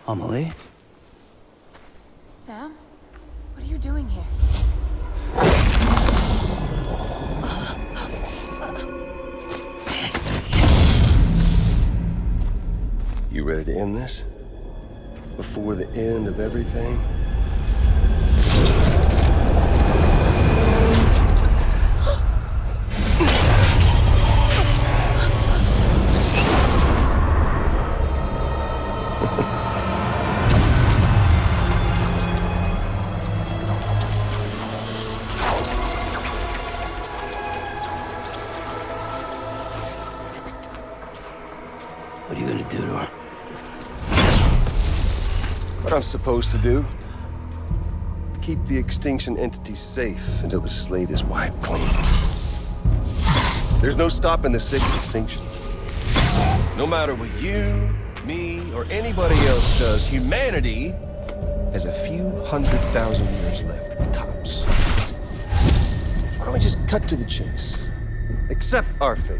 Amelie? Sam? What are you doing here? You ready to end this? Before the end of everything? What are you gonna do to her? What I'm supposed to do? Keep the extinction entity safe until the slate is wiped clean. There's no stopping the sixth extinction. No matter what you, me, or anybody else does, humanity has a few 100,000 years left, tops. Why don't we just cut to the chase? Accept our fate.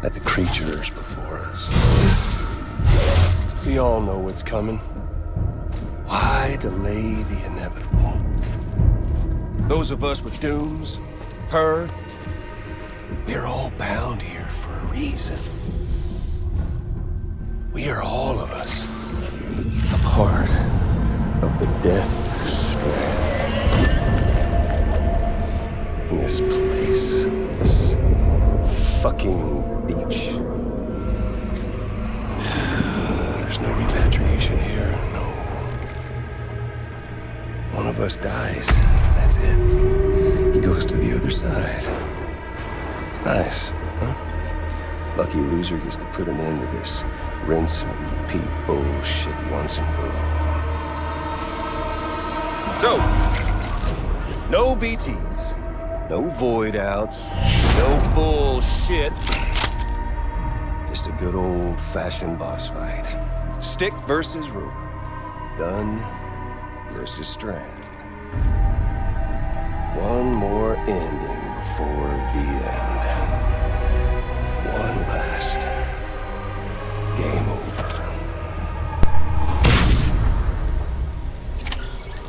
Let the creatures before us. We all know what's coming. Why delay the inevitable? Those of us with dooms, her, we're all bound here for a reason. We are all of us a part of the Death Strand. This place, this fucking beach. There's no repatriation here, no. One of us dies, that's it. He goes to the other side. It's nice, huh? Lucky loser gets to put an end to this rinse and repeat bullshit once and for all. So, no BTs, no void outs, no bullshit. Just a good old-fashioned boss fight. Stick versus rope. Gun versus strand. One more ending before the end. One last game over.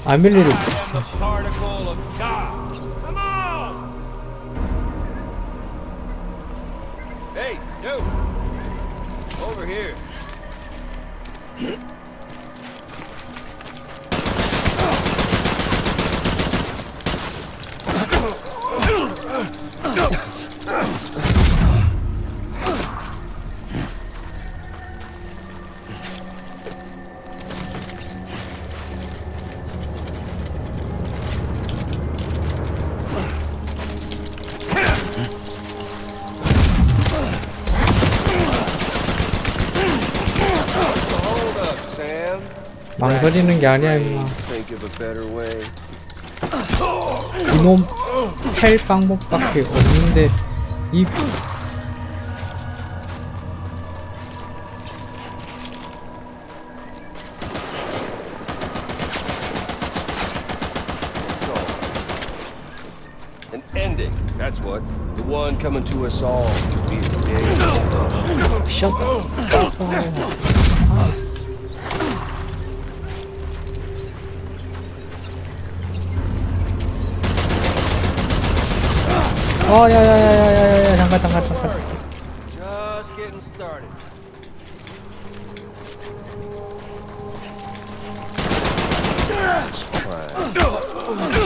안 밀리를 Particle of God. Come on! Hey, you! Over here. 망설이는 게 아니야 임마. Think of a better way. 이놈 팰 방법밖에 없는데 이 An ending, that's what. The one coming to us all. Be it today. 샷. 야야야야야야 잠깐. Just getting started.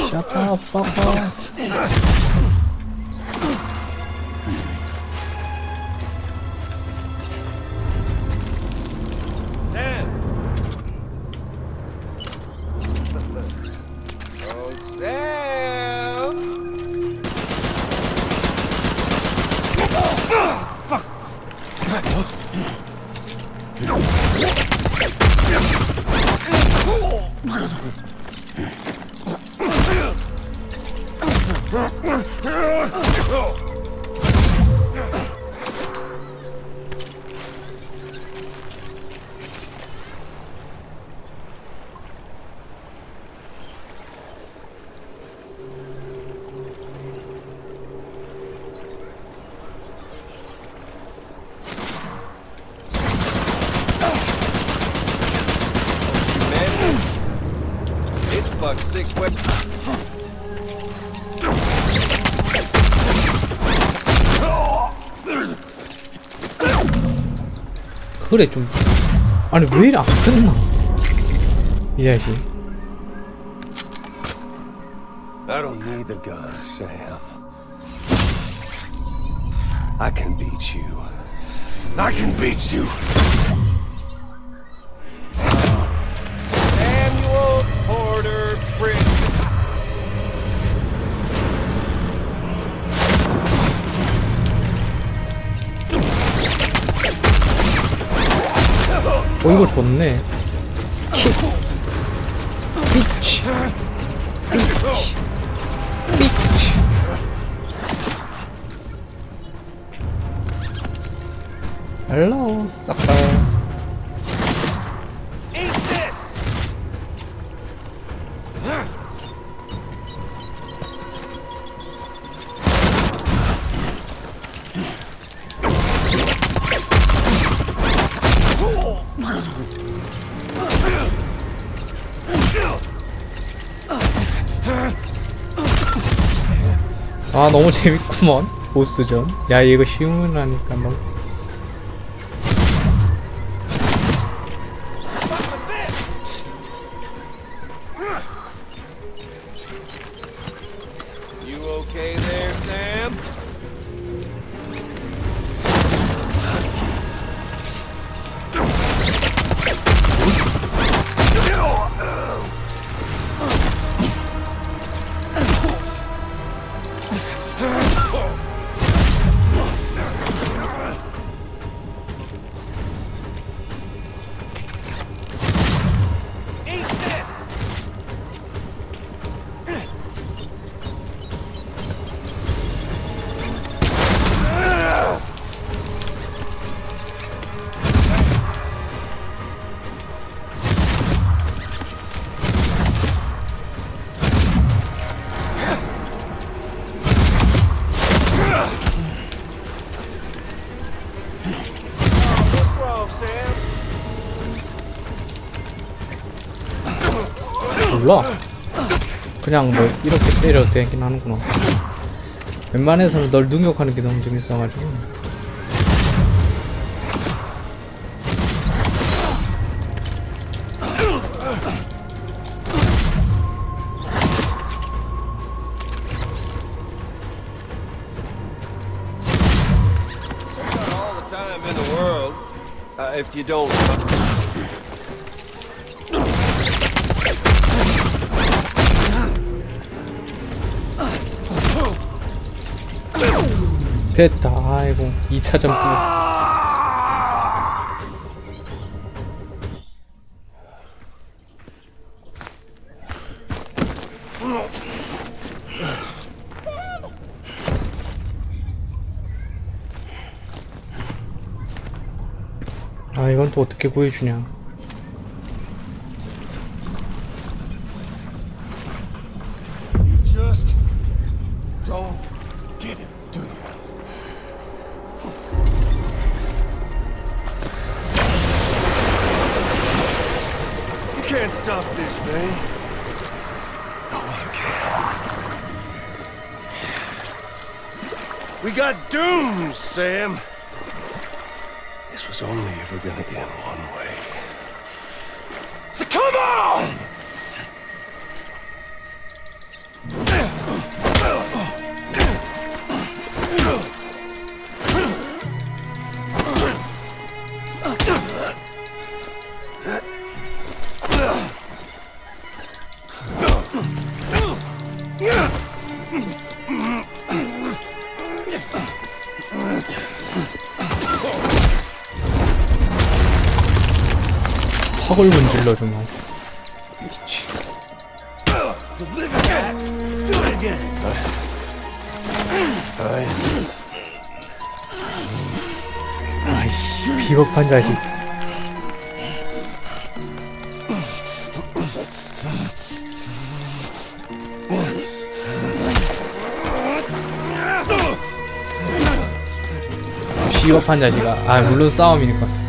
Shut up, fucker. Sam! Oh, Sam! Fuck! six way. 그래 좀 아니 왜 이리 안 끝나 이 자식. I don't need the gun, Sam. I can beat you. I can beat you. Samuel Porter Bridge. 이거 좋네. 치. 비치. 비치. 비치. 헬로 싹다. Eat this. 아 너무 재밌구먼 보스전. 야 이거 쉬우라니까 너무. You okay there, Sam? Eat this. What's wrong, Sam? 몰라. 그냥 뭐 이렇게 때려도 되긴 하는구나. 웬만해서는 널 능욕하는 게 너무 재밌어가지고. Not all the time in the world. If you don't. 됐다. 아이고 2차전 끝. 아 이건 또 어떻게 구해주냐. Just don't get it, do you? You can't stop this thing. Oh, you can. We got doomed, Sam. This was only ever gonna end one way. So come on! 턱을 문질러주마. 미치. 아이씨 비겁한 자식. 비겁한 자식아. 아 물론 싸움이니까.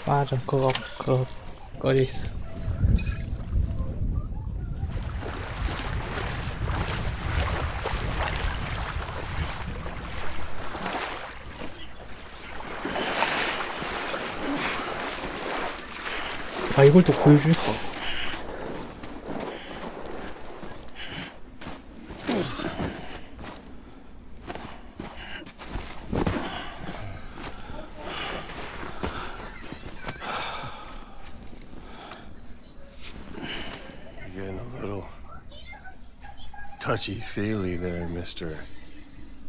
빠져. 그거 꺼져 있어. 아, 이걸 또 보여줘? Getting a little touchy-feely there, Mr.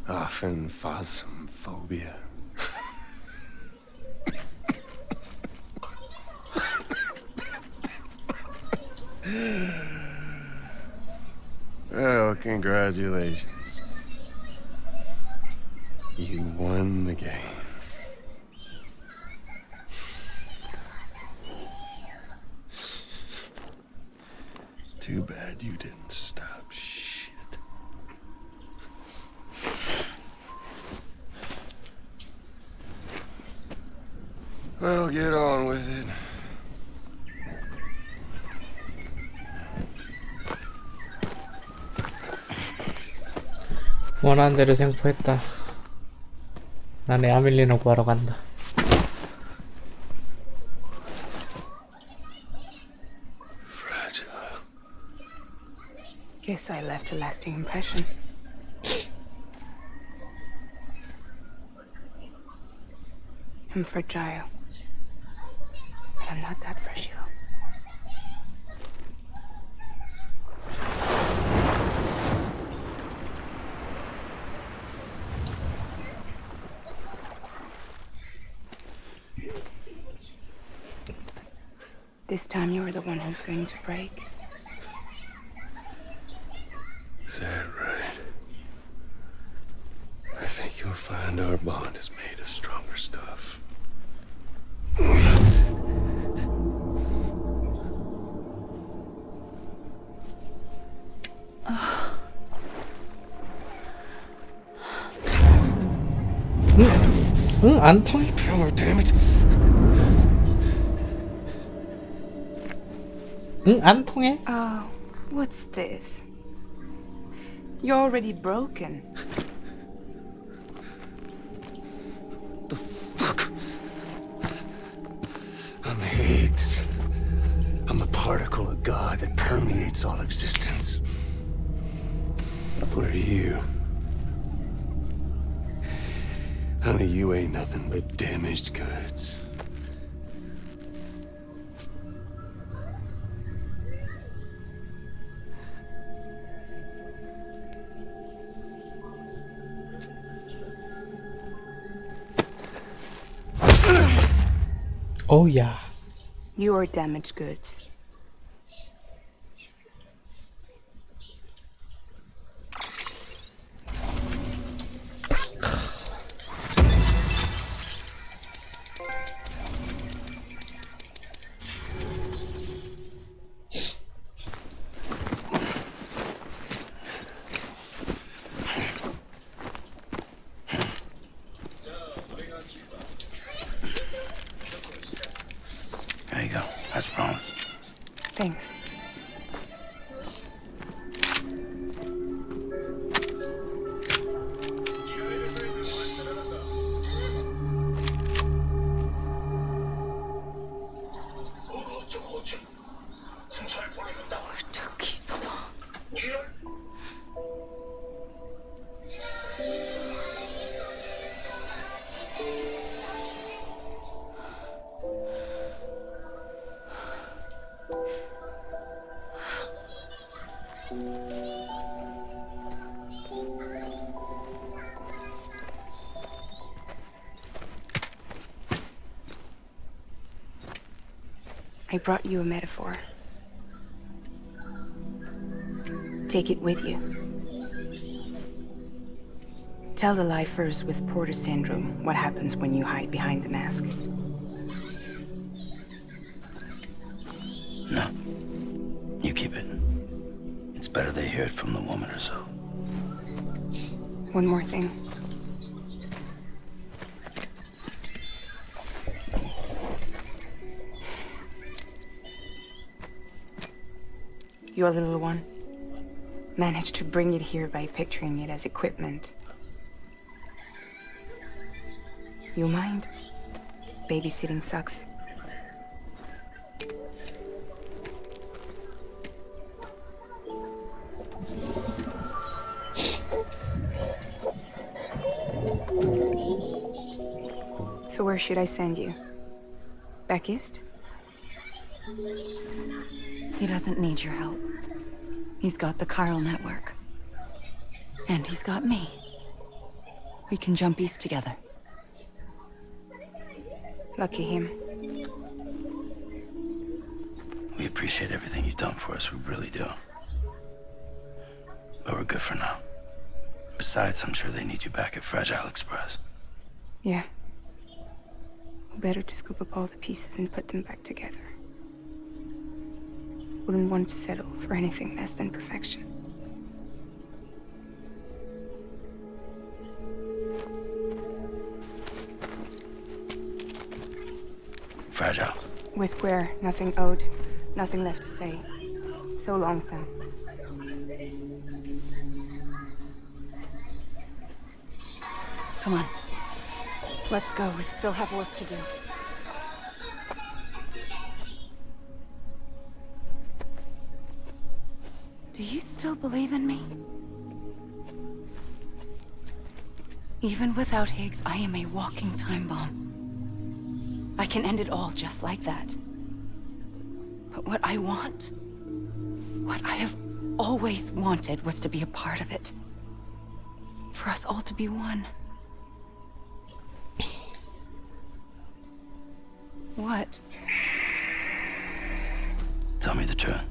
Phasmophobia. Well, congratulations. You won the game. Too bad you didn't stop shit. Well, get on with it. 원하는 대로 생포했다. 난 에아밀리너 구하러 간다. Fragile. Guess I left a lasting impression. I'm fragile. But I'm not that fragile. This time you're the one who's going to break. Is that right? I think you'll find our bond is made of stronger stuff. 응, 안 통해. Pillar, damn it! 응, 안 통해. Oh, what's this? You're already broken. Fuck! I'm Higgs. I'm the particle of God that permeates all existence. What are you? Honey, you ain't nothing but damaged goods. Oh yeah. You're damaged goods. There you go, as promised. Thanks. I brought you a metaphor. Take it with you. Tell the lifers with Porter syndrome what happens when you hide behind the mask. No. You keep it. It's better they hear it from the woman herself. One more thing. Your little one managed to bring it here by picturing it as equipment. You mind? Babysitting sucks. So where should I send you? Back east? He doesn't need your help. He's got the chiral network. And he's got me. We can jump east together. Lucky him. We appreciate everything you've done for us, we really do. But we're good for now. Besides, I'm sure they need you back at Fragile Express. Yeah. Better to scoop up all the pieces and put them back together. Wouldn't want to settle for anything less than perfection. Fragile. We're square, nothing owed, nothing left to say. So long, Sam. Come on. Let's go. We still have work to do. Do you still believe in me? Even without Higgs, I am a walking time bomb. I can end it all just like that. But what I want, what I have always wanted, was to be a part of it. For us all to be one. What? Tell me the truth.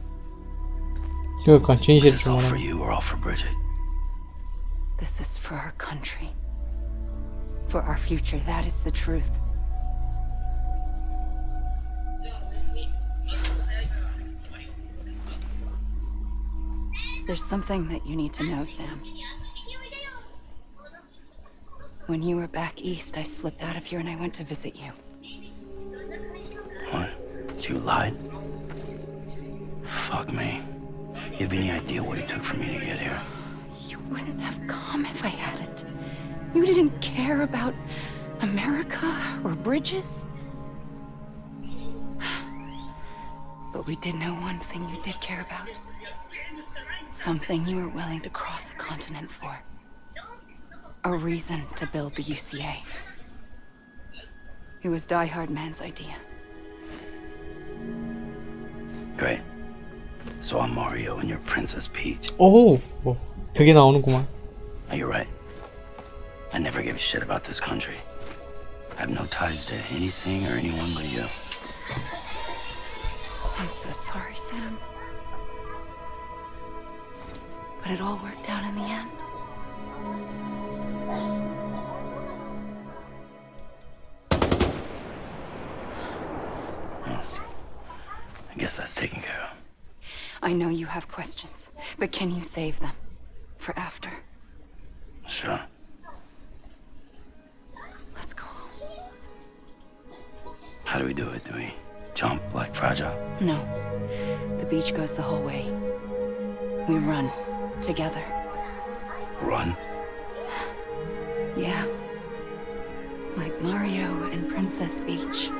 그러니까 Is 진실을 this all 좀 for 말하는. you or all for Bridget? This is for our country. For our future, that is the truth. There's something that you need to know, Sam. When you were back east, I slipped out of here and I went to visit you. What? You lied? Fuck me. You have any idea what it took for me to get here? You wouldn't have come if I hadn't. You didn't care about America or bridges. But we did know one thing you did care about. Something you were willing to cross a continent for. A reason to build the UCA. It was Die Hard Man's idea. Great. So I'm Mario and you're Princess Peach. 오, 뭐 그게 나오는구만. Now you're right. I never gave a shit about this country. I have no ties to anything or anyone but you. I'm so sorry, Sam. But it all worked out in the end. I guess that's taken care of. I know you have questions, but can you save them for after? Sure. Let's go. How do we do it? Do we jump like Fragile? No. The beach goes the whole way. We run together. Run? Yeah. Like Mario and Princess Peach.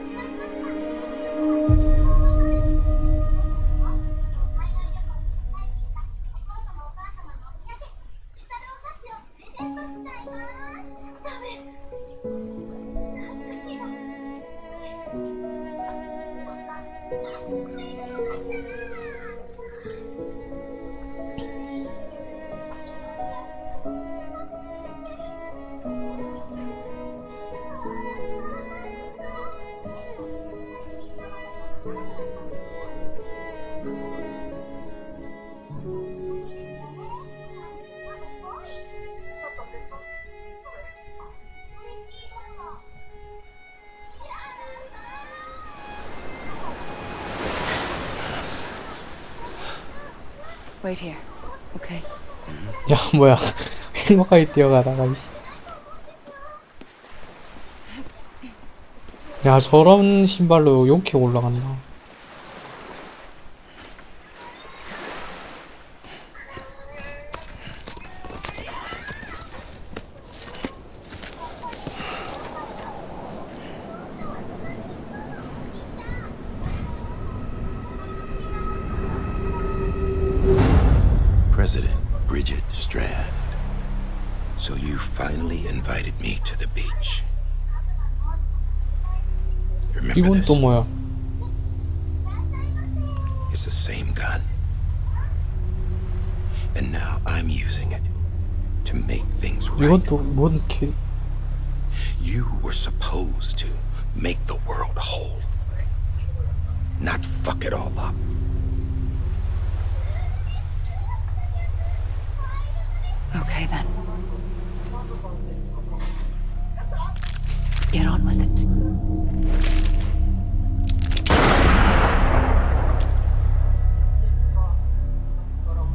Wait here. Okay. 야 뭐야 행복하게 뛰어가다가 이씨. 야 저런 신발로 이렇게 올라간다. President Bridget Strand. So you finally invited me to the beach. Remember 이건 this? 또 뭐야? It's the same gun. And now I'm using it to make things right. 이건 또 뭔 개? You were supposed to make the world whole, not fuck it all up. Okay then. Get on with it.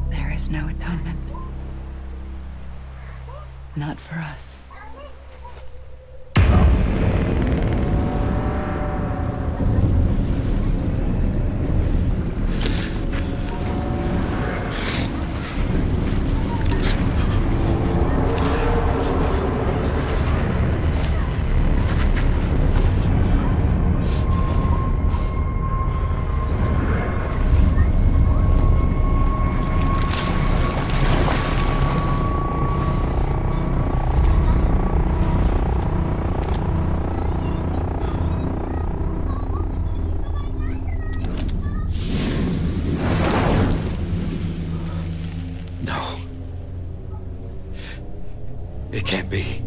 There is no atonement. Not for us. No. It can't be.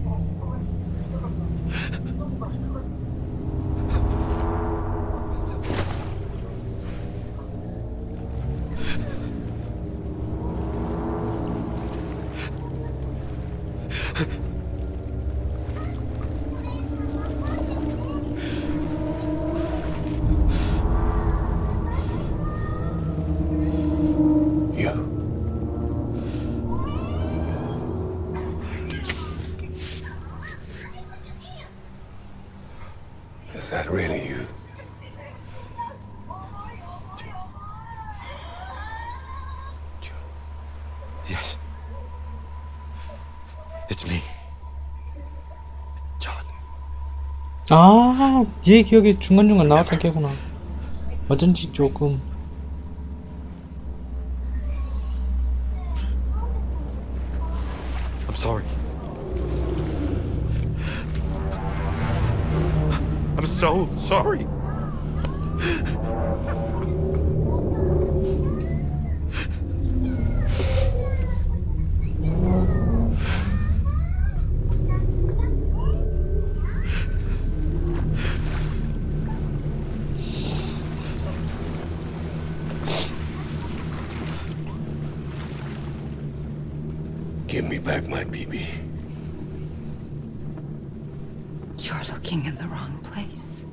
You. Is that really you? Yes. It's me. John. 아, 뒤에 기억이 중간중간 나왔던 게구나. 어쩐지 조금. I'm sorry. I'm so sorry. Give me back my BB. You're looking in the wrong place.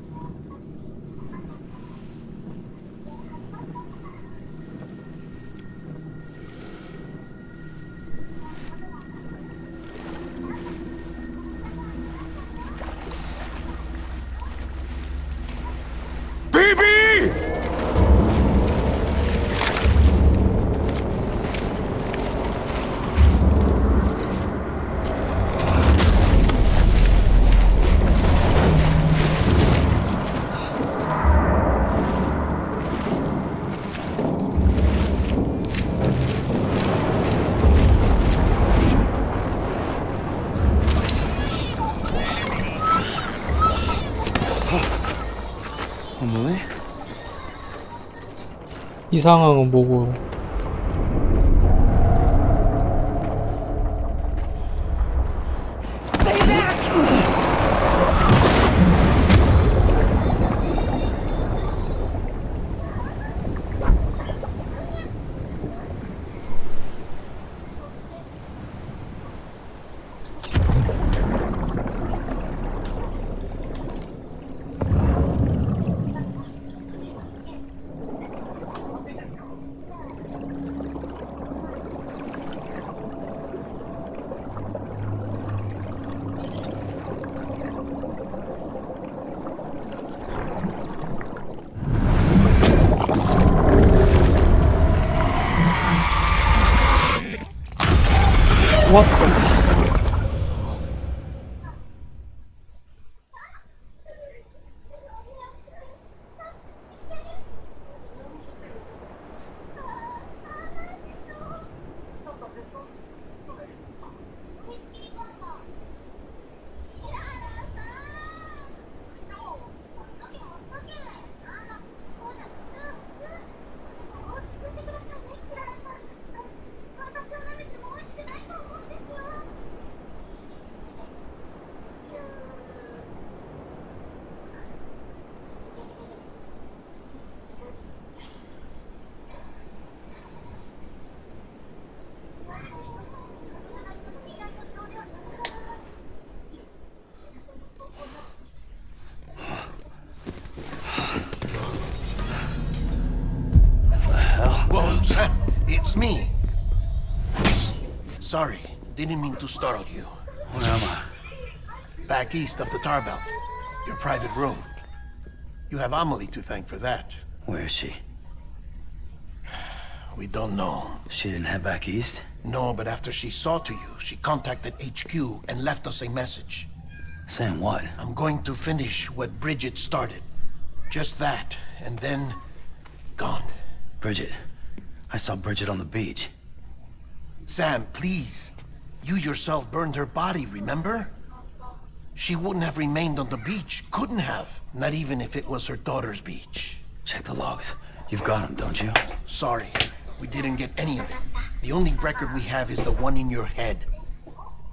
어머네? 이 상황은 뭐고? What the? Whoa, Sam, it's me. Sorry, didn't mean to startle you. Where am I? Back east of the tar belt. Your private room. You have Amelie to thank for that. Where is she? We don't know. She didn't head back east? No, but after she saw to you, she contacted HQ and left us a message. Saying what? I'm going to finish what Bridget started. Just that, and then... gone. Bridget. I saw Bridget on the beach. Sam, please. You yourself burned her body, remember? She wouldn't have remained on the beach. Couldn't have. Not even if it was her daughter's beach. Check the logs. You've got them, don't you? Sorry, we didn't get any of it. The only record we have is the one in your head.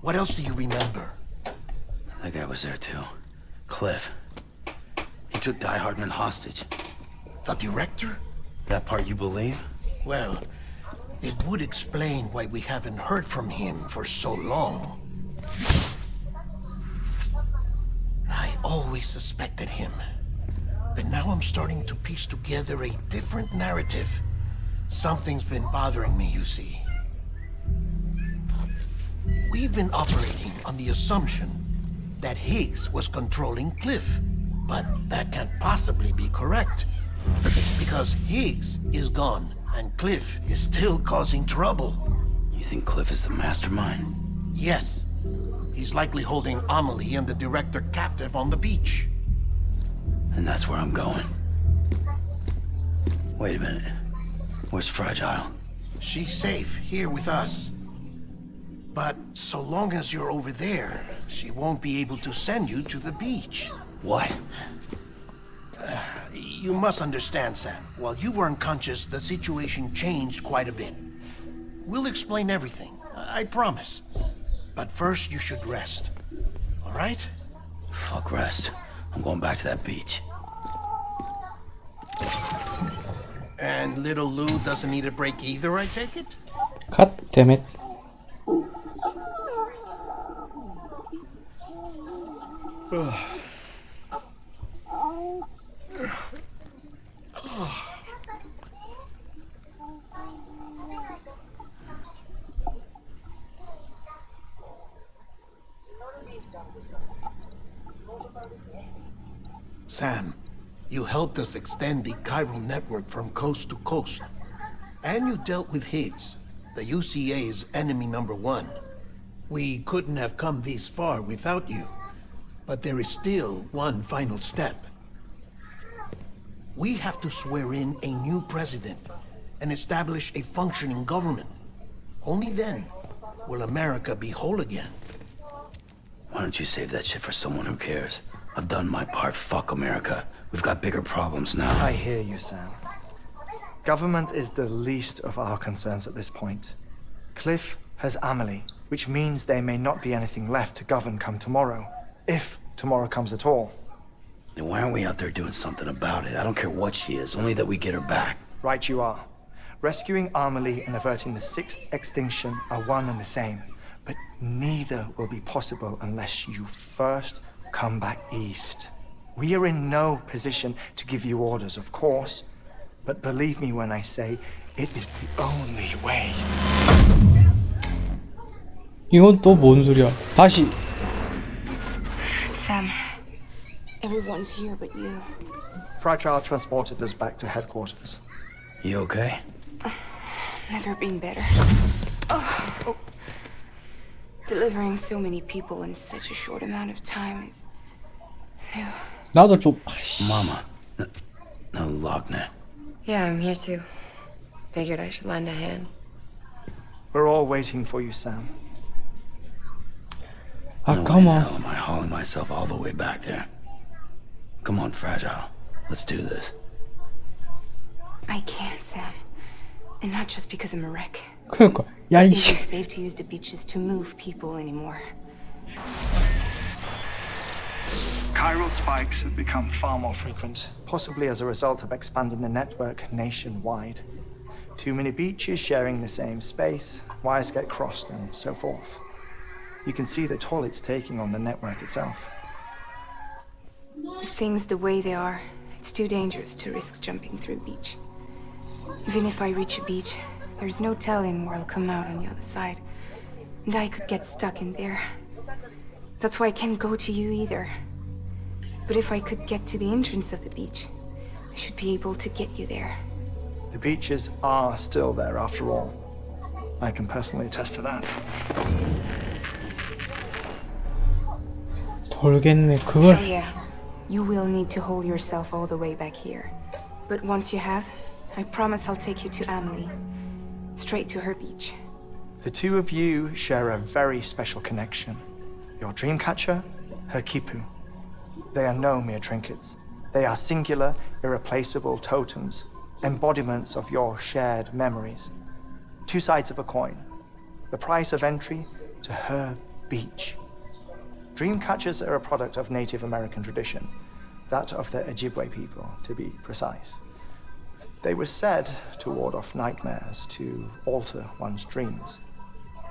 What else do you remember? That guy was there too. Cliff. He took Die Hardman hostage. The director? That part you believe? Well, it would explain why we haven't heard from him for so long. I always suspected him. But now I'm starting to piece together a different narrative. Something's been bothering me, you see. We've been operating on the assumption that Higgs was controlling Cliff. But that can't possibly be correct. Because Higgs is gone, and Cliff is still causing trouble. You think Cliff is the mastermind? Yes. He's likely holding Amelie and the director captive on the beach. And that's where I'm going. Wait a minute. Where's Fragile? She's safe here with us. But so long as you're over there, she won't be able to send you to the beach. What? You must understand, Sam. While you were unconscious, the situation changed quite a bit. We'll explain everything, I promise. But first, you should rest. All right? Fuck rest. I'm going back to that beach. And little Lou doesn't need a break either, I take it? God damn it. Sam, you helped us extend the chiral network from coast to coast. And you dealt with Higgs, the UCA's enemy #1. We couldn't have come this far without you. But there is still one final step. We have to swear in a new president and establish a functioning government. Only then will America be whole again. Why don't you save that shit for someone who cares? I've done my part. Fuck America. We've got bigger problems now. I hear you, Sam. Government is the least of our concerns at this point. Cliff has Amelie, which means there may not be anything left to govern come tomorrow. If tomorrow comes at all. Then why aren't we out there doing something about it? I don't care what she is, only that we get her back. Right you are. Rescuing Amelie and averting the 6th extinction are one and the same. But neither will be possible unless you first come back east. We are in no position to give you orders, of course. But believe me when I say, it is the only way. 이건 또 뭔 소리야? 다시. Sam, everyone's here but you. Fragile transported us back to headquarters. You okay? Never been better. Delivering so many people in such a short amount of time is new. 나도 좀 Mama. No Lochner. Yeah, I'm here too. Figured I should lend a hand. We're all waiting for you, Sam. 아, No way come in on. hell am I hauling myself all the way back there. Come on, Fragile. Let's do this. I can't, Sam. And not just because I'm a wreck. 그러니까 야 It 이씨. isn't safe to use the beaches to move people anymore. Chiral spikes have become far more frequent, possibly as a result of expanding the network nationwide. Too many beaches sharing the same space, wires get crossed, and so forth. You can see the toll it's taking on the network itself. With things the way they are, it's too dangerous to risk jumping through a beach. Even if I reach a beach, there's no telling where I'll come out on the other side. And I could get stuck in there. That's why I can't go to you either. But if I could get to the entrance of the beach, I should be able to get you there. The beaches are still there after all. I can personally attest to that. 돌겠네 그걸. Yeah, you will need to hold yourself all the way back here. But once you have, I promise I'll take you to Amelie. Straight to her beach. The two of you share a very special connection. Your dreamcatcher, her kipu. They are no mere trinkets. They are singular, irreplaceable totems, embodiments of your shared memories. Two sides of a coin. The price of entry to her beach. Dreamcatchers are a product of Native American tradition, that of the Ojibwe people, to be precise. They were said to ward off nightmares, to alter one's dreams.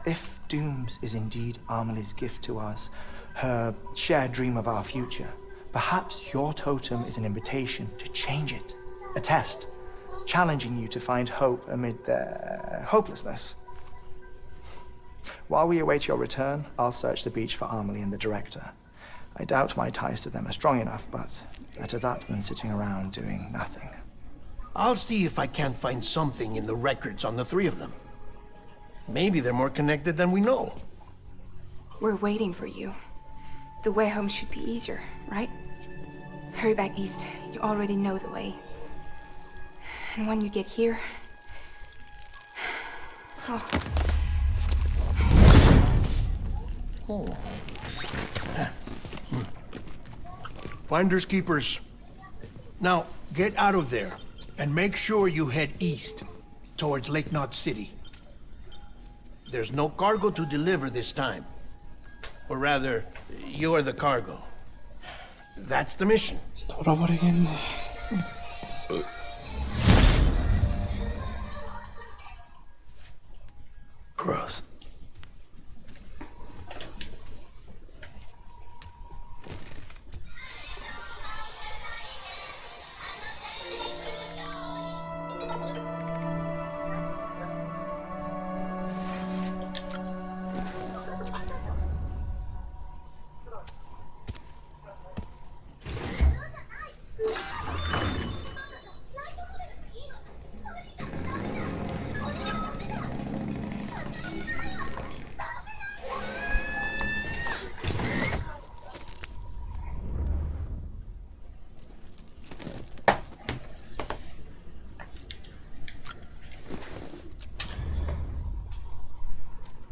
If Dooms is indeed Amelie's gift to us, her shared dream of our future, perhaps your totem is an invitation to change it. A test, challenging you to find hope amid their hopelessness. While we await your return, I'll search the beach for Amelie and the director. I doubt my ties to them are strong enough, but better that than sitting around doing nothing. I'll see if I can't find something in the records on the three of them. Maybe they're more connected than we know. We're waiting for you. The way home should be easier, right? Hurry back east. You already know the way. And when you get here... Oh. Finders keepers. Now, get out of there and make sure you head east towards Lake Knot City. There's no cargo to deliver this time. Or rather, you're the cargo. That's the mission. 돌아버리겠네. Gross.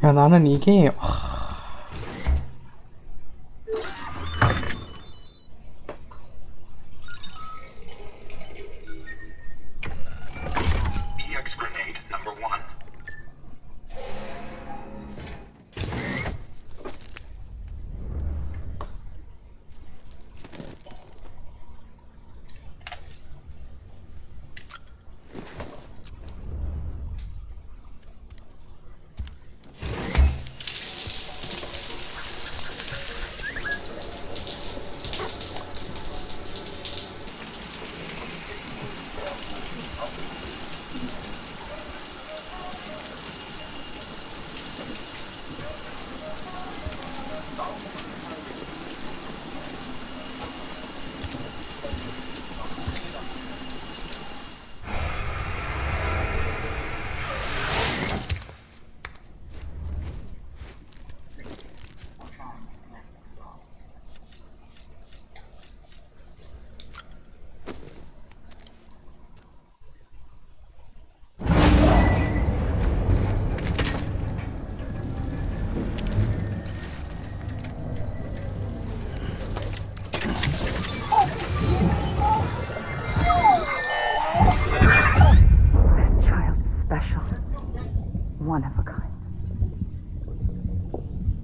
야 나는 이게 EX grenade number 1.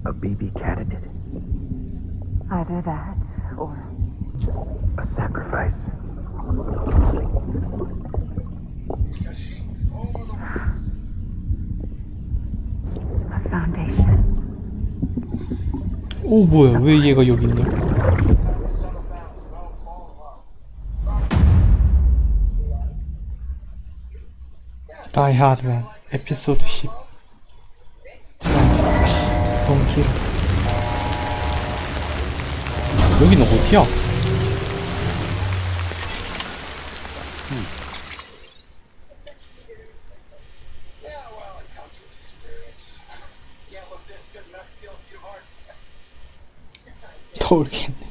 A BB candidate? Either that, or A sacrifice? a foundation. 오 뭐야 왜 얘가 여기 있냐? 다이 하드맨 에피소드 10. 너무 길어. 여기는 어디야? 모르겠네.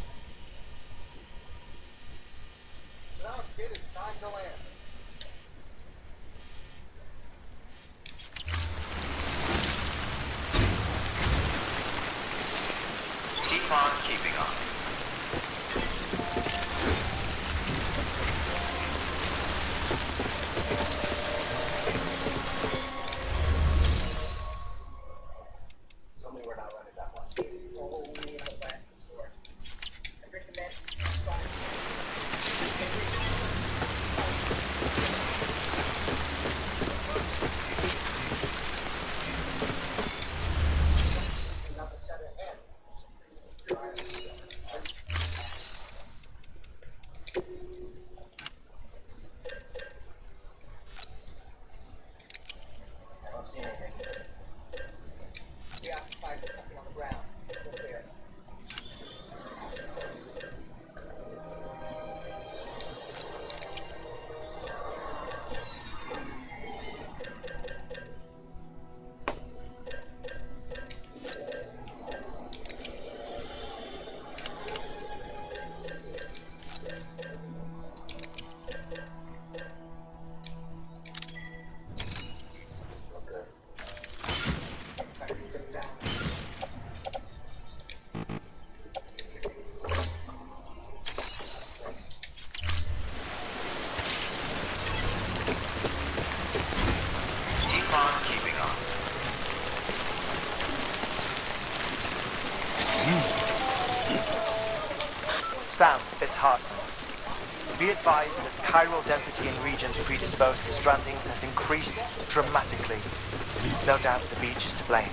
Keep on keeping on. Sam, it's Hart. Be advised that chiral density in regions predisposed to strandings has increased dramatically. No doubt the beach is to blame.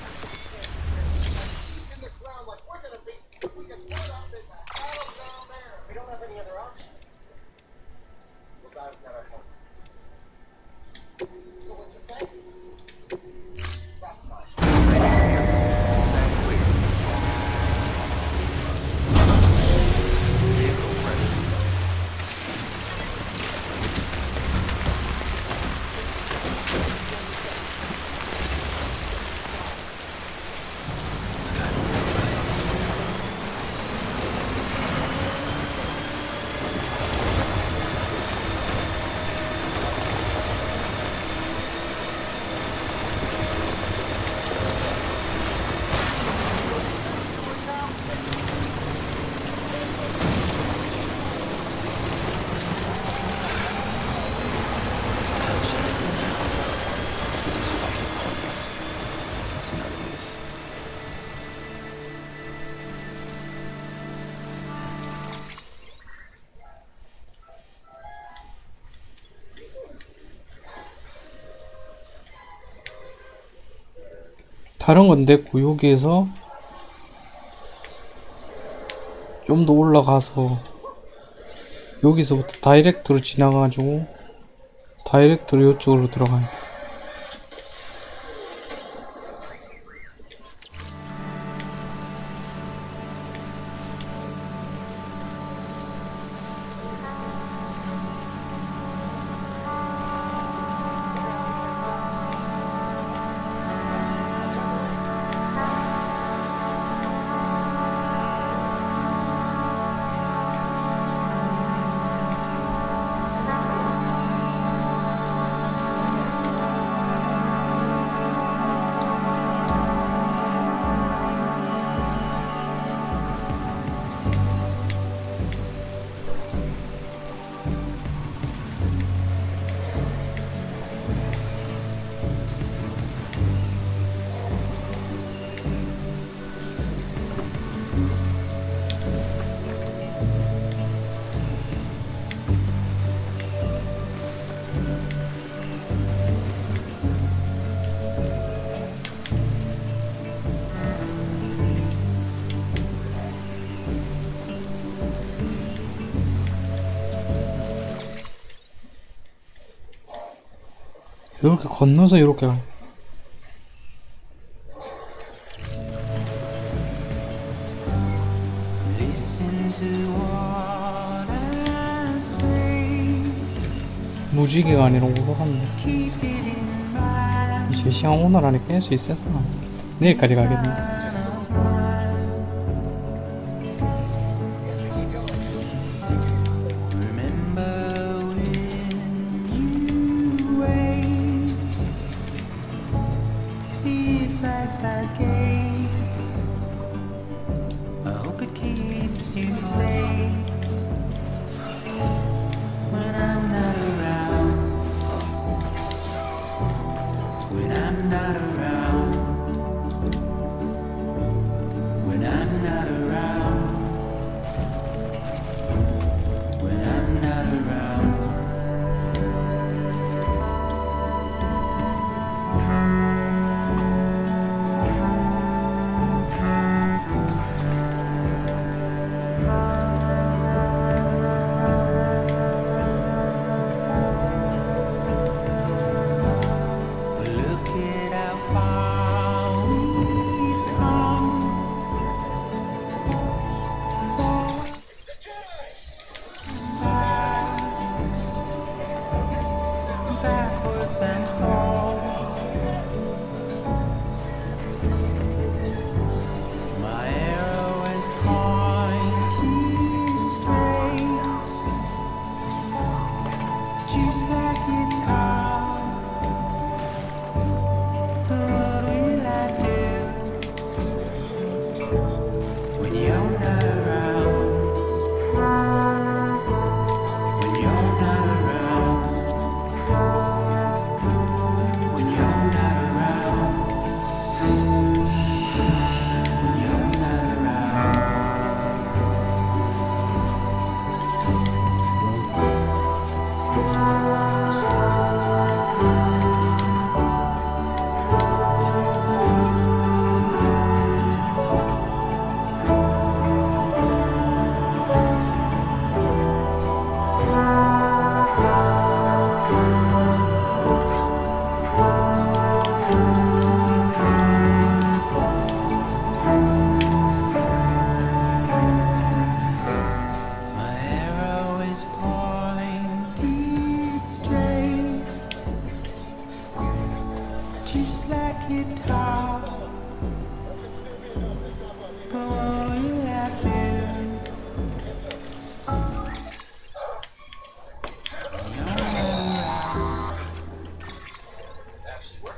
다른 건데 구역에서 좀 더 올라가서 여기서부터 다이렉트로 지나가지고 다이렉트로 이쪽으로 들어가야 돼. 이렇게 건너서 이렇게 가. 무지개가 아니라 올라갔네. 이제 시간 오늘 안에 깰 수 있어서 내일까지 가겠네.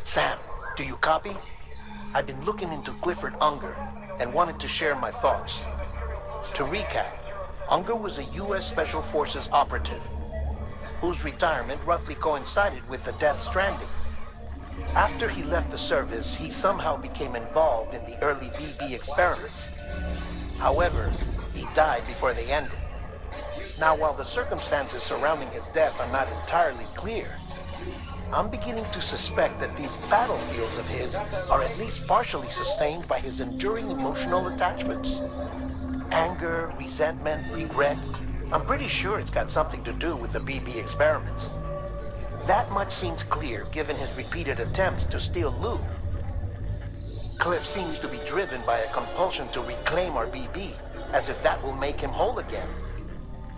Sam, do you copy? I've been looking into Clifford Unger and wanted to share my thoughts. To recap, Unger was a U.S. Special Forces operative whose retirement roughly coincided with the Death Stranding. After he left the service, he somehow became involved in the early BB experiments. However, he died before they ended. Now, while the circumstances surrounding his death are not entirely clear, I'm beginning to suspect that these battlefields of his are at least partially sustained by his enduring emotional attachments. Anger, resentment, regret. I'm pretty sure it's got something to do with the BB experiments. That much seems clear given his repeated attempts to steal loot. Cliff seems to be driven by a compulsion to reclaim our BB, as if that will make him whole again.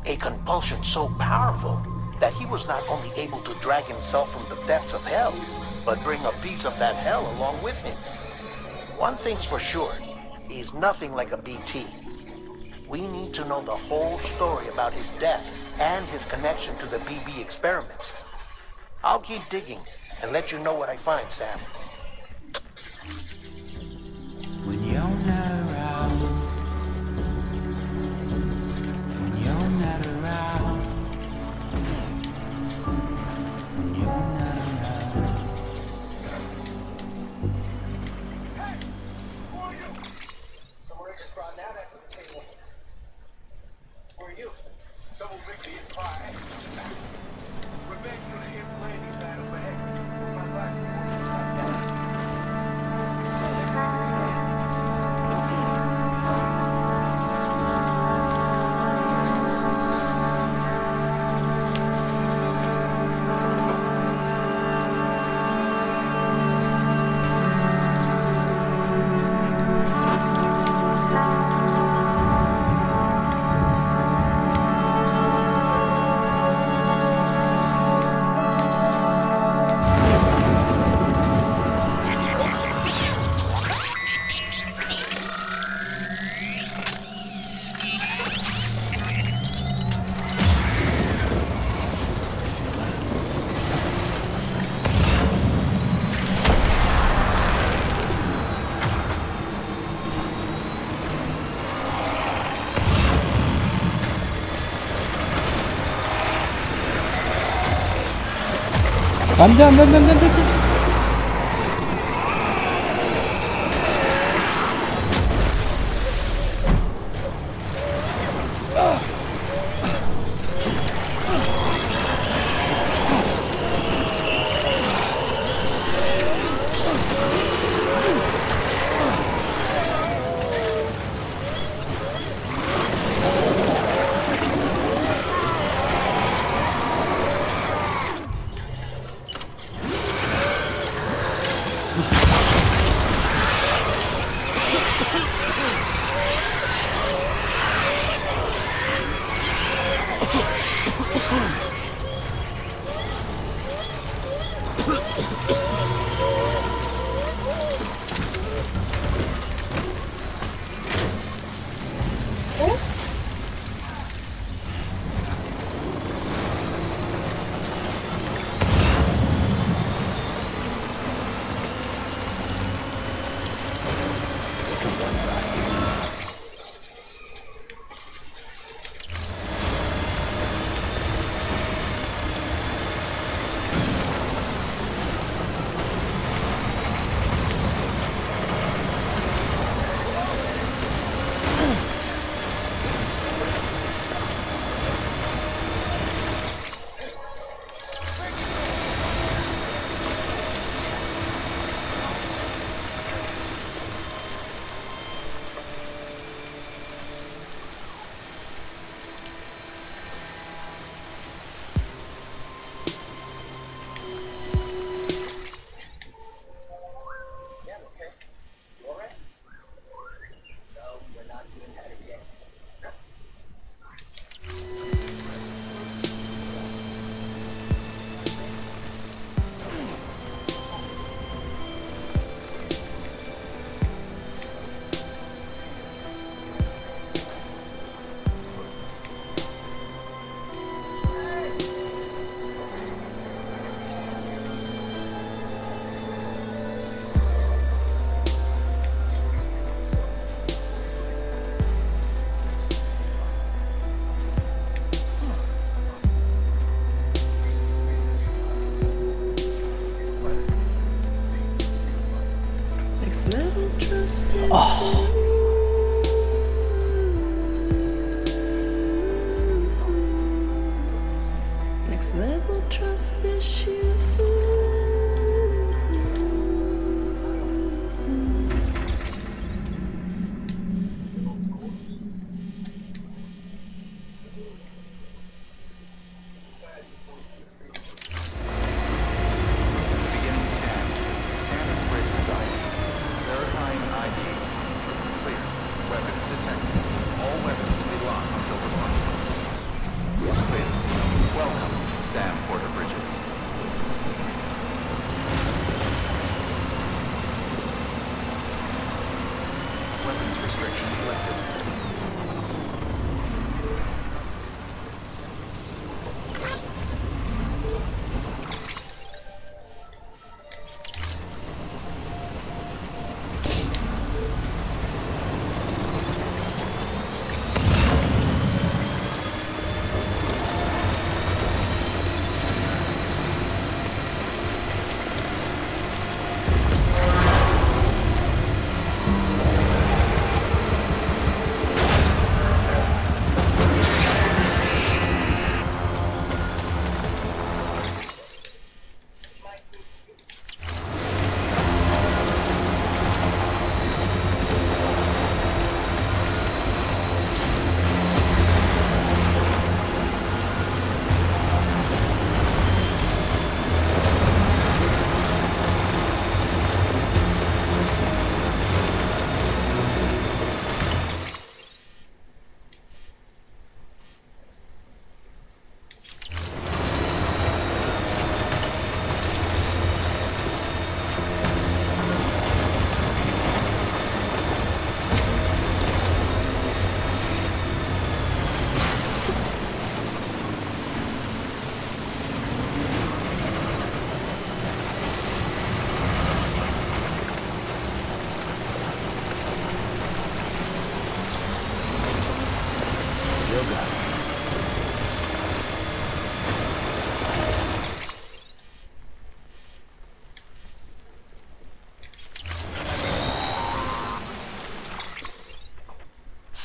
A compulsion so powerful that he was not only able to drag himself from the depths of hell, but bring a piece of that hell along with him. One thing's for sure, he's nothing like a BT. We need to know the whole story about his death and his connection to the BB experiments. I'll keep digging and let you know what I find, Sam. When you're not around, when you're not around, when you're not around. Hey! Who are you? Someone just brought that to the table. Who are you? Someone bring me a pie. We're back to the airplane that overhead. My 안돼 안돼 안돼 안돼 안돼. Next level trust issue.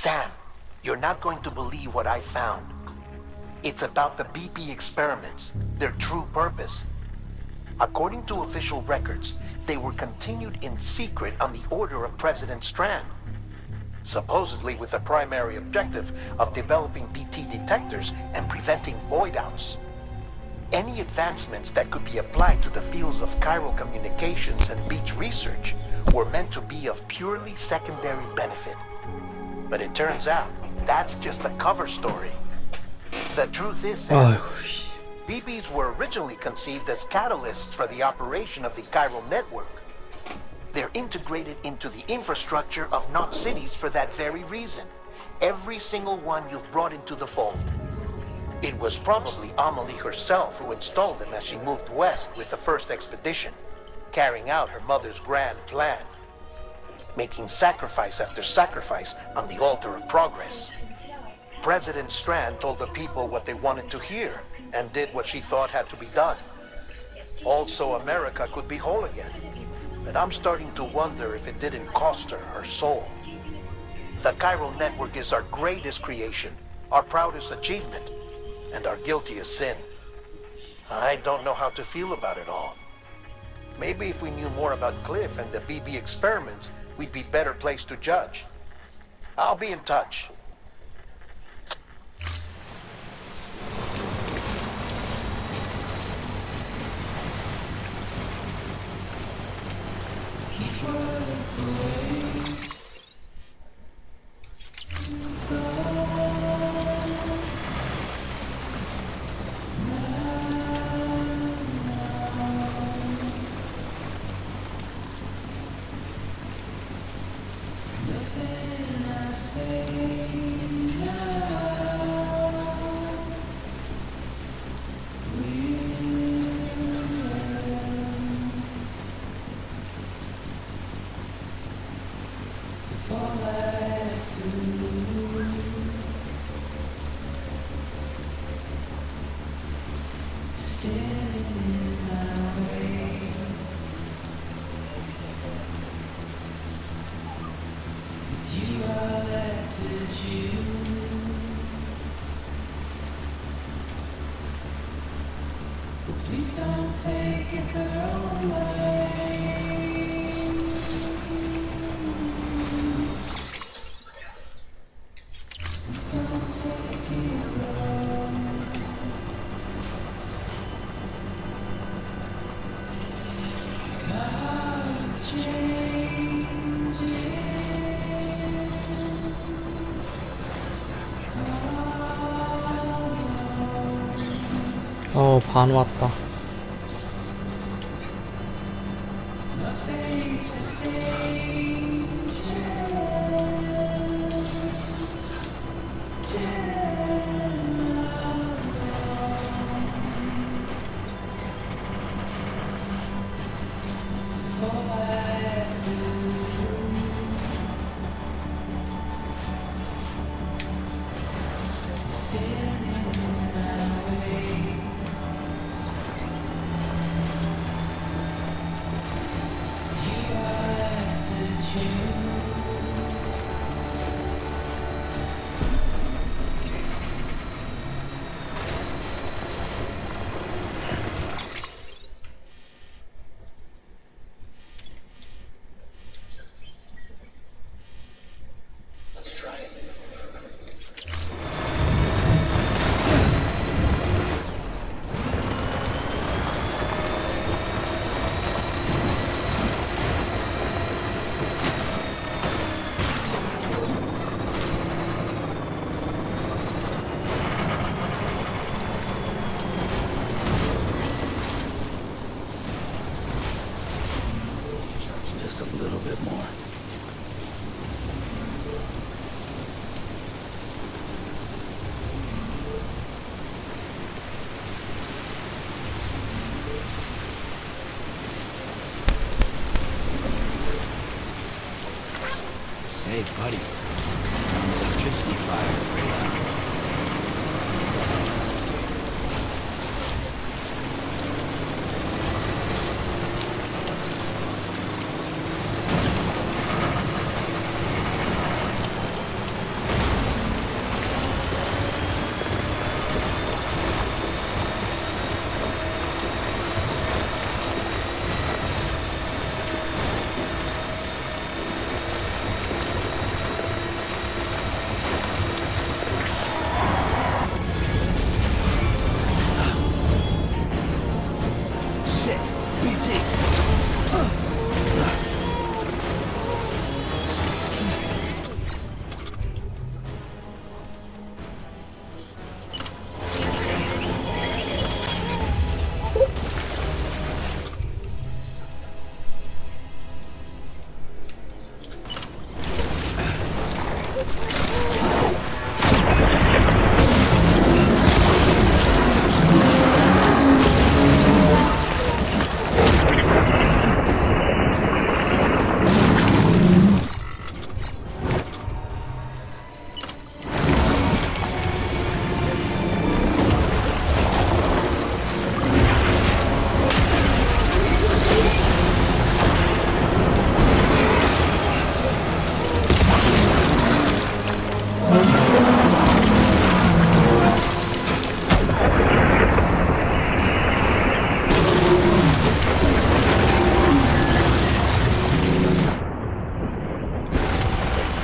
Sam, you're not going to believe what I found. It's about the BP experiments, their true purpose. According to official records, they were continued in secret on the order of President Strand, supposedly with the primary objective of developing BT detectors and preventing void-outs. Any advancements that could be applied to the fields of chiral communications and beach research were meant to be of purely secondary benefit. But it turns out, that's just a cover story. The truth is, Sam, BBs were originally conceived as catalysts for the operation of the chiral network. They're integrated into the infrastructure of not cities for that very reason. Every single one you've brought into the fold. It was probably Amelie herself who installed them as she moved west with the first expedition, carrying out her mother's grand plan, making sacrifice after sacrifice on the altar of progress. President Strand told the people what they wanted to hear and did what she thought had to be done. Also, America could be whole again. But I'm starting to wonder if it didn't cost her her soul. The chiral network is our greatest creation, our proudest achievement, and our guiltiest sin. I don't know how to feel about it all. Maybe if we knew more about Cliff and the BB experiments, we'd be better placed to judge. I'll be in touch. Please don't take it the wrong way. Please don't take it wrong. My heart is changing. 반 왔다. Hey, buddy. Electricity fire right out.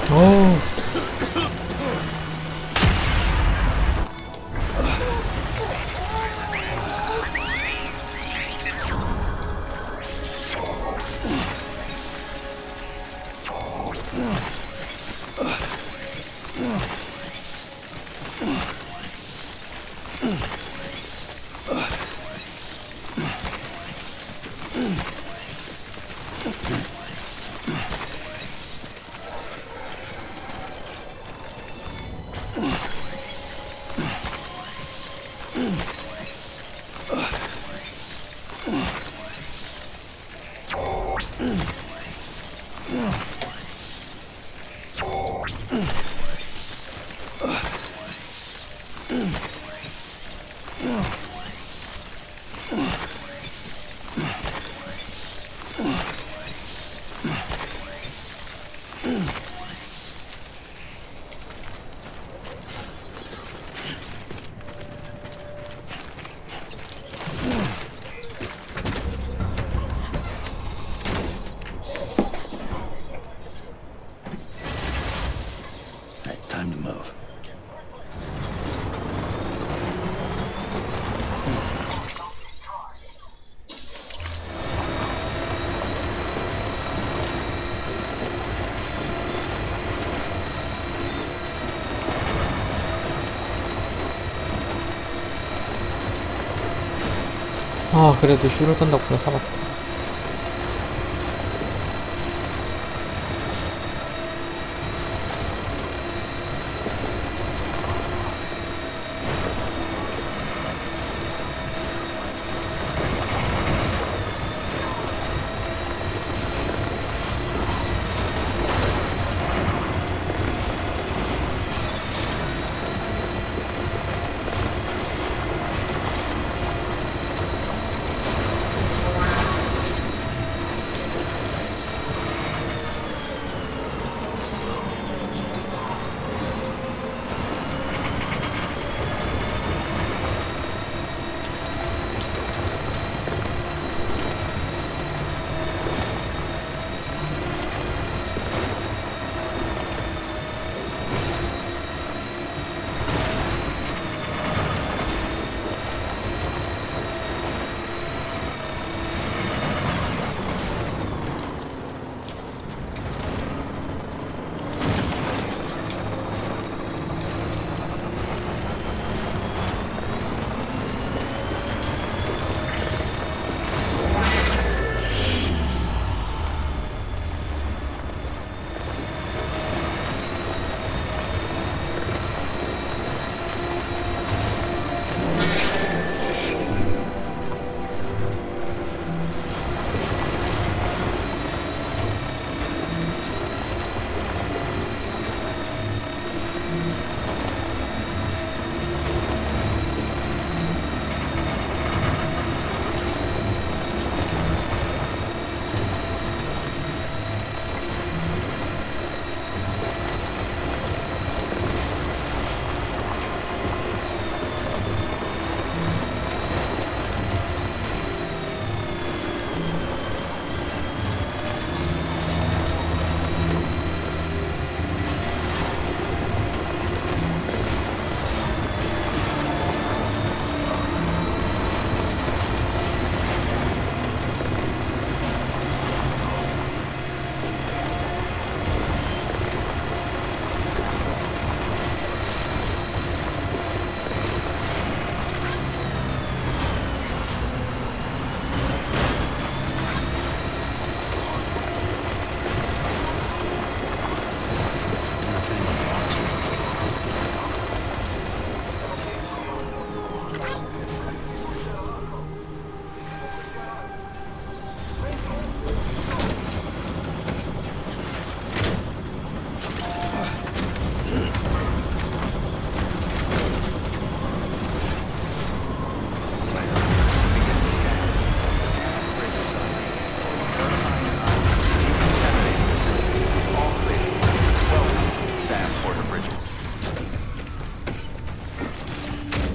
오. Time to move. 아, 그래도 슈루탄 덕분에 살았다.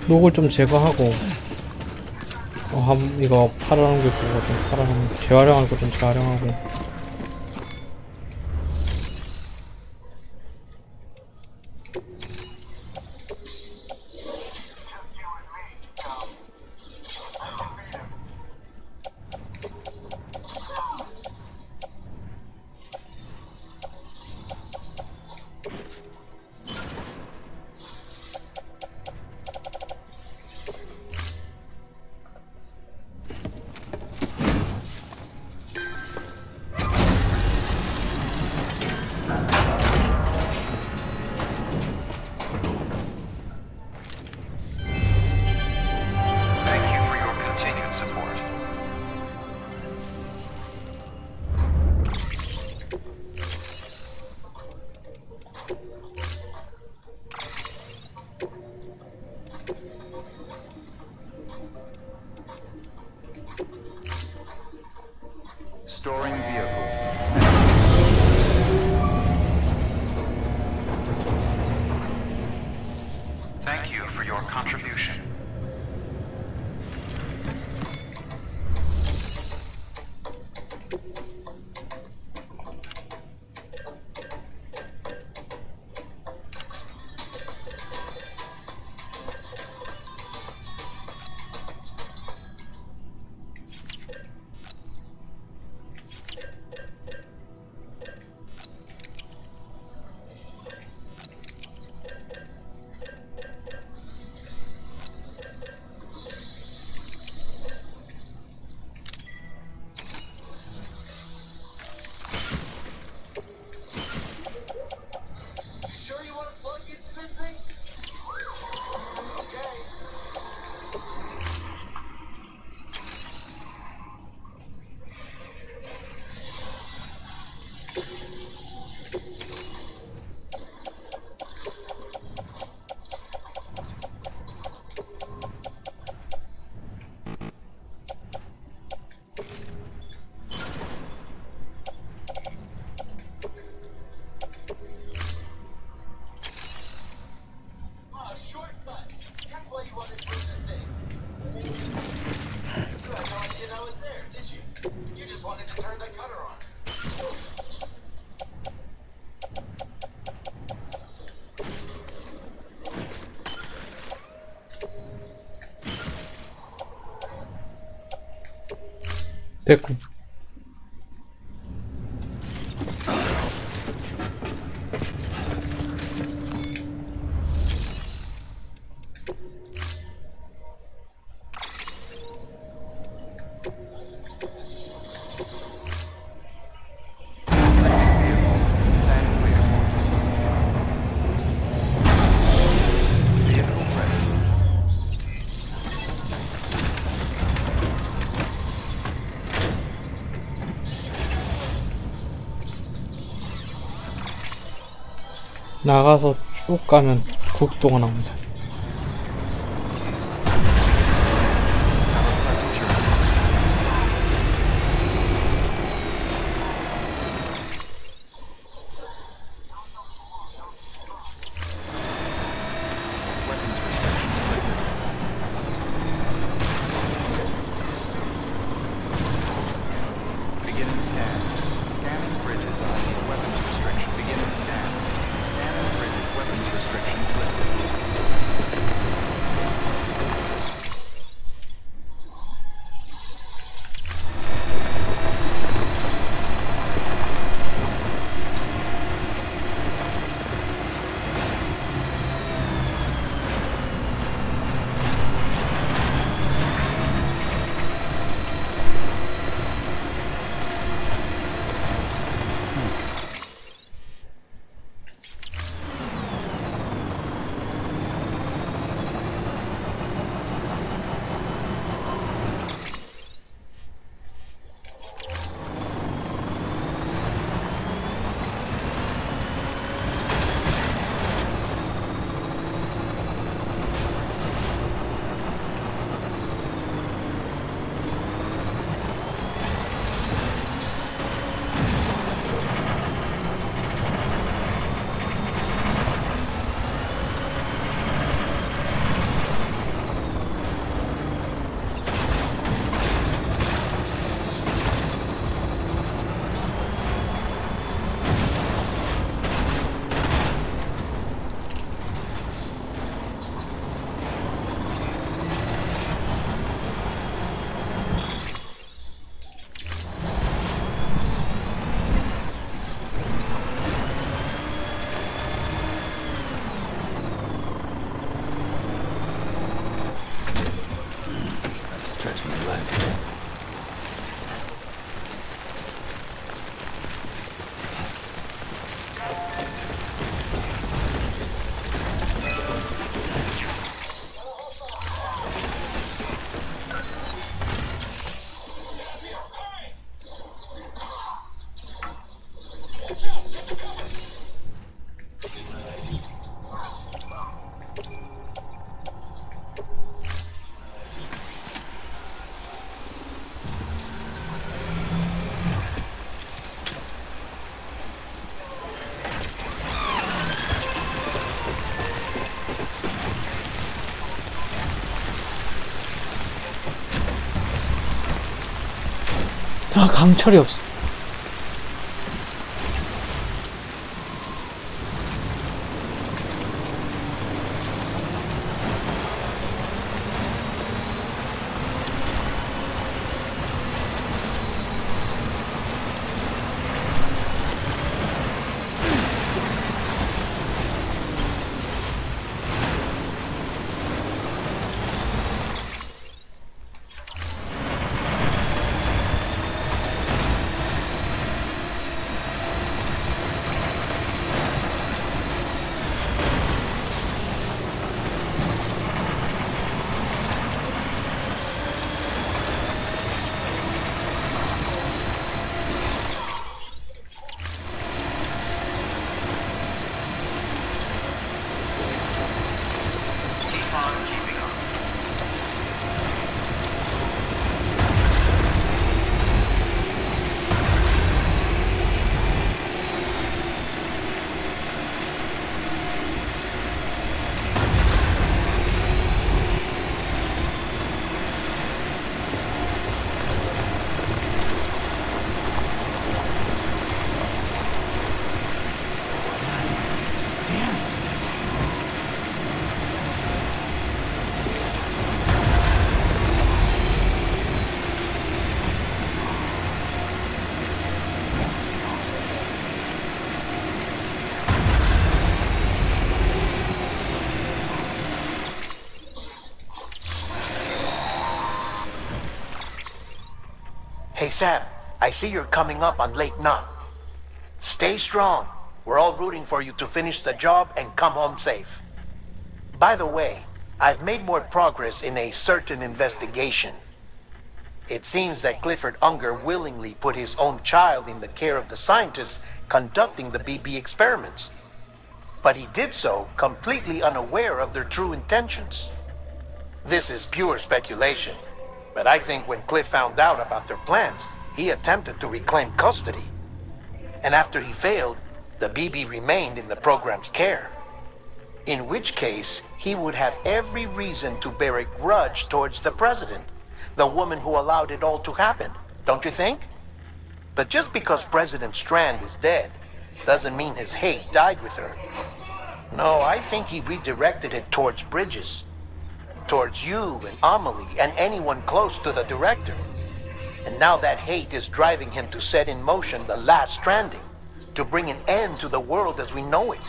녹을 좀 제거하고 이거 팔아놓은 게 그거 좀 팔아놓은 재활용할 거 좀 재활용하고 Storing vehicle. Thank you for your contribution. 됐고. 나가서 쭉 가면 국도가 나옵니다. 아, 강철이 없어. Hey Sam, I see you're coming up on Lake Knot. Stay strong. We're all rooting for you to finish the job and come home safe. By the way, I've made more progress in a certain investigation. It seems that Clifford Unger willingly put his own child in the care of the scientists conducting the BB experiments. But he did so completely unaware of their true intentions. This is pure speculation, but I think when Cliff found out about their plans, he attempted to reclaim custody. And after he failed, the BB remained in the program's care. In which case, he would have every reason to bear a grudge towards the president, the woman who allowed it all to happen, don't you think? But just because President Strand is dead, doesn't mean his hate died with her. No, I think he redirected it towards Bridges. Towards you and Amelie and anyone close to the director. And now that hate is driving him to set in motion the last stranding, to bring an end to the world as we know it.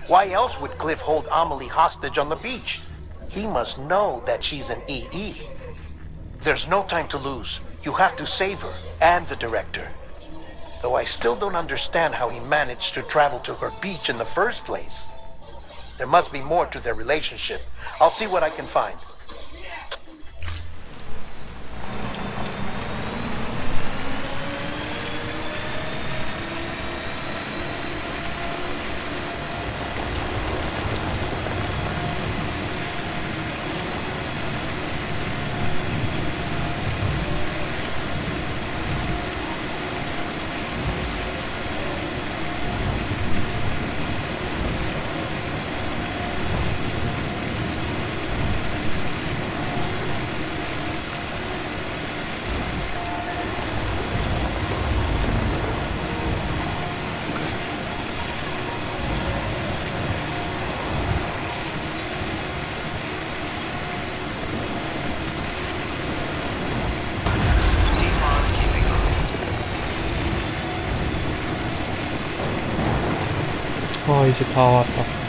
Why else would Cliff hold Amelie hostage on the beach? He must know that she's an EE. There's no time to lose. You have to save her and the director. Though I still don't understand how he managed to travel to her beach in the first place. There must be more to their relationship. I'll see what I can find. 아, 이제 다 왔다.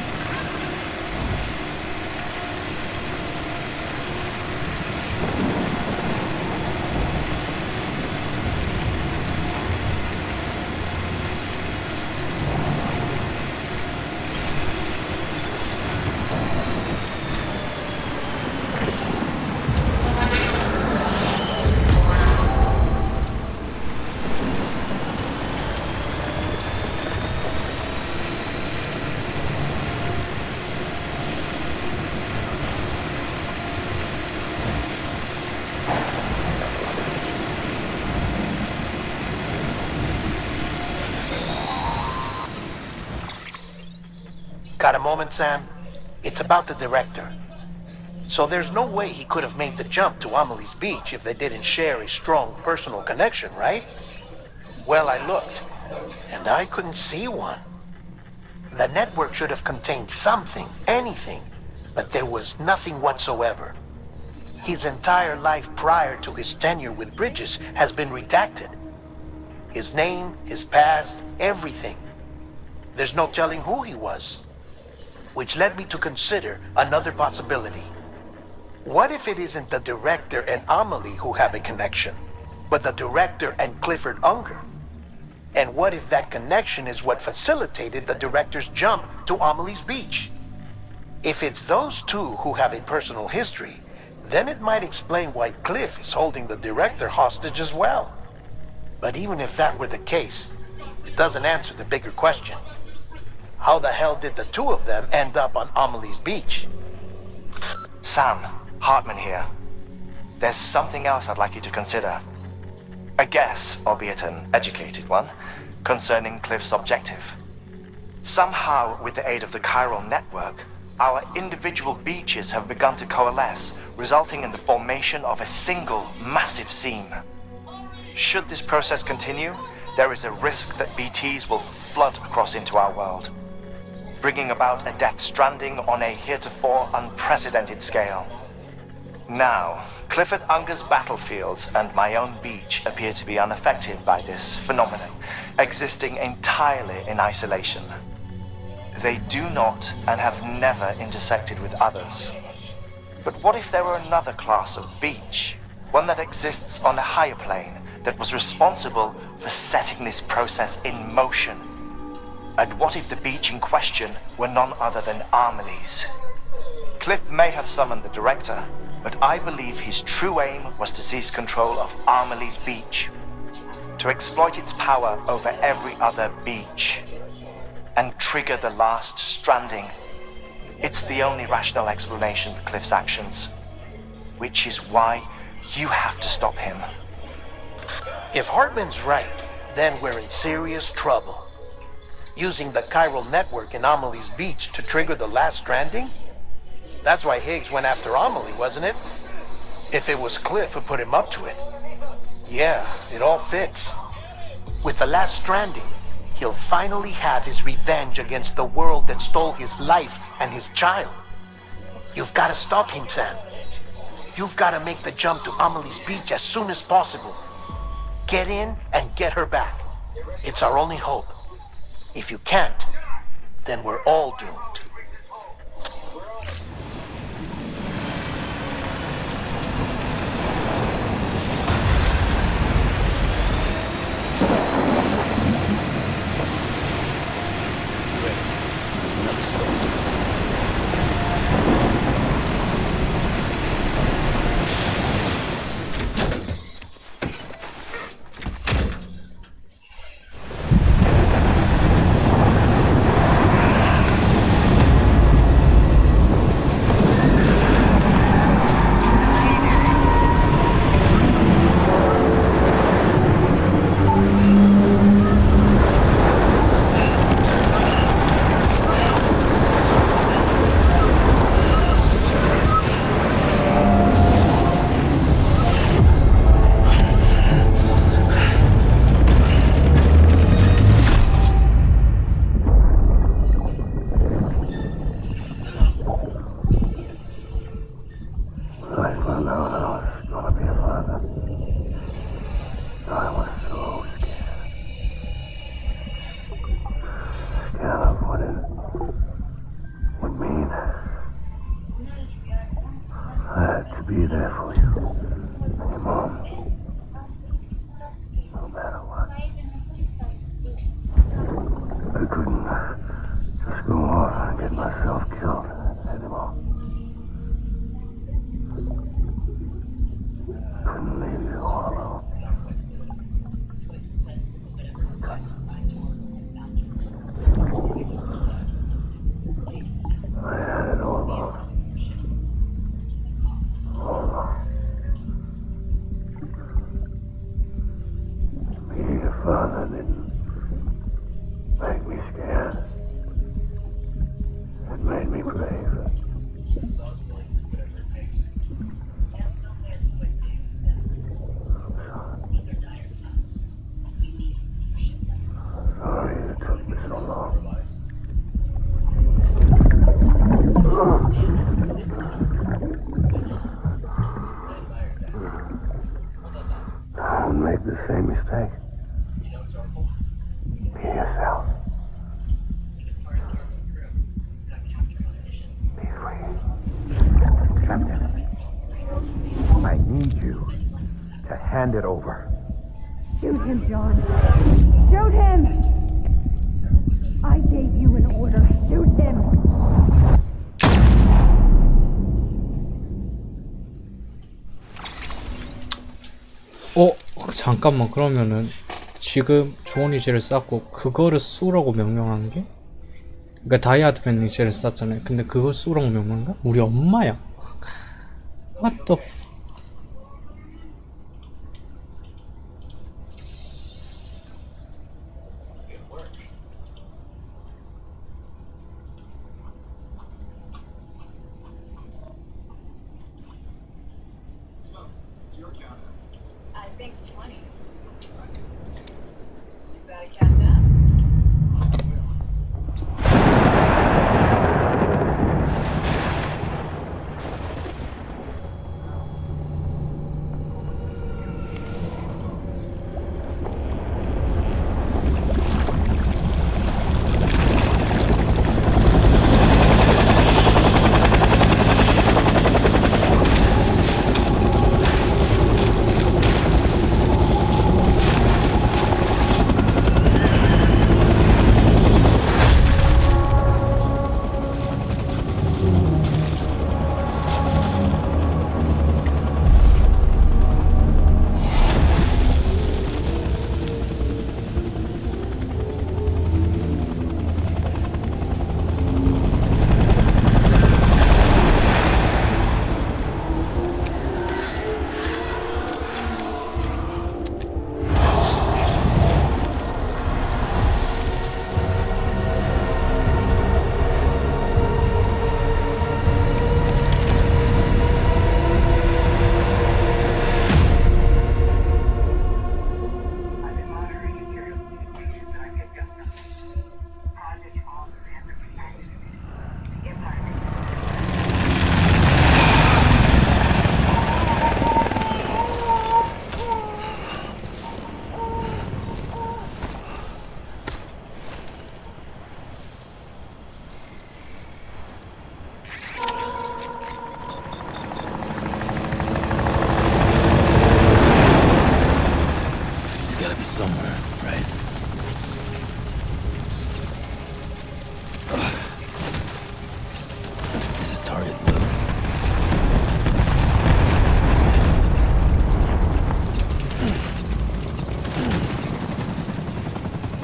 Got a moment, Sam? It's about the director. So there's no way he could have made the jump to Amelie's beach if they didn't share a strong personal connection, right? Well, I looked, and I couldn't see one. The network should have contained something, anything, but there was nothing whatsoever. His entire life prior to his tenure with Bridges has been redacted. His name, his past, everything. There's no telling who he was. Which led me to consider another possibility. What if it isn't the director and Amelie who have a connection, but the director and Clifford Unger? And what if that connection is what facilitated the director's jump to Amelie's beach? If it's those two who have a personal history, then it might explain why Cliff is holding the director hostage as well. But even if that were the case, it doesn't answer the bigger question. How the hell did the two of them end up on Amelie's beach? Sam, Hartman here. There's something else I'd like you to consider. A guess, albeit an educated one, concerning Cliff's objective. Somehow, with the aid of the chiral network, our individual beaches have begun to coalesce, resulting in the formation of a single massive seam. Should this process continue, there is a risk that BTs will flood across into our world, bringing about a death stranding on a heretofore unprecedented scale. Now, Clifford Unger's battlefields and my own beach appear to be unaffected by this phenomenon, existing entirely in isolation. They do not and have never intersected with others. But what if there were another class of beach, one that exists on a higher plane, that was responsible for setting this process in motion? And what if the beach in question were none other than Amelie's? Cliff may have summoned the director, but I believe his true aim was to seize control of Amelie's beach, to exploit its power over every other beach, and trigger the last stranding. It's the only rational explanation for Cliff's actions, which is why you have to stop him. If Hartman's right, then we're in serious trouble. Using the chiral network in Amelie's beach to trigger the last stranding? That's why Higgs went after Amelie, wasn't it? If it was Cliff who put him up to it. Yeah, it all fits. With the last stranding, he'll finally have his revenge against the world that stole his life and his child. You've got to stop him, Sam. You've got to make the jump to Amelie's beach as soon as possible. Get in and get her back. It's our only hope. If you can't, then we're all doomed. Captain, I need you to hand it over. Shoot him, John. Shoot him! I gave you an order. Shoot him! 잠깐만, 그러면은 지금 주원이 쟤를 쐈고 그거를 쏘라고 명령한 게? 그러니까 다이아드맨이 쟤를 쐈잖아요. 근데 그걸 쏘라고 명령한 거? 우리 엄마야. What the f... I think 20. You gotta catch up. somewhere, right? This is target look.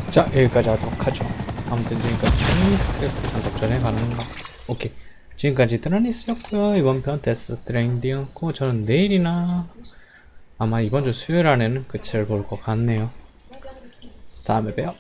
자, 여기까지 하도록 하죠. 아무튼 지금까지 드라니스 방금 가는 건가? 오케이. 지금까지 드라니스였고요. 이번 편 데스 스트렌딩이었고, 저는 내일이나 아마 이번 주 수요일 안에는 끝을 볼 것 같네요. 다음에 봬요.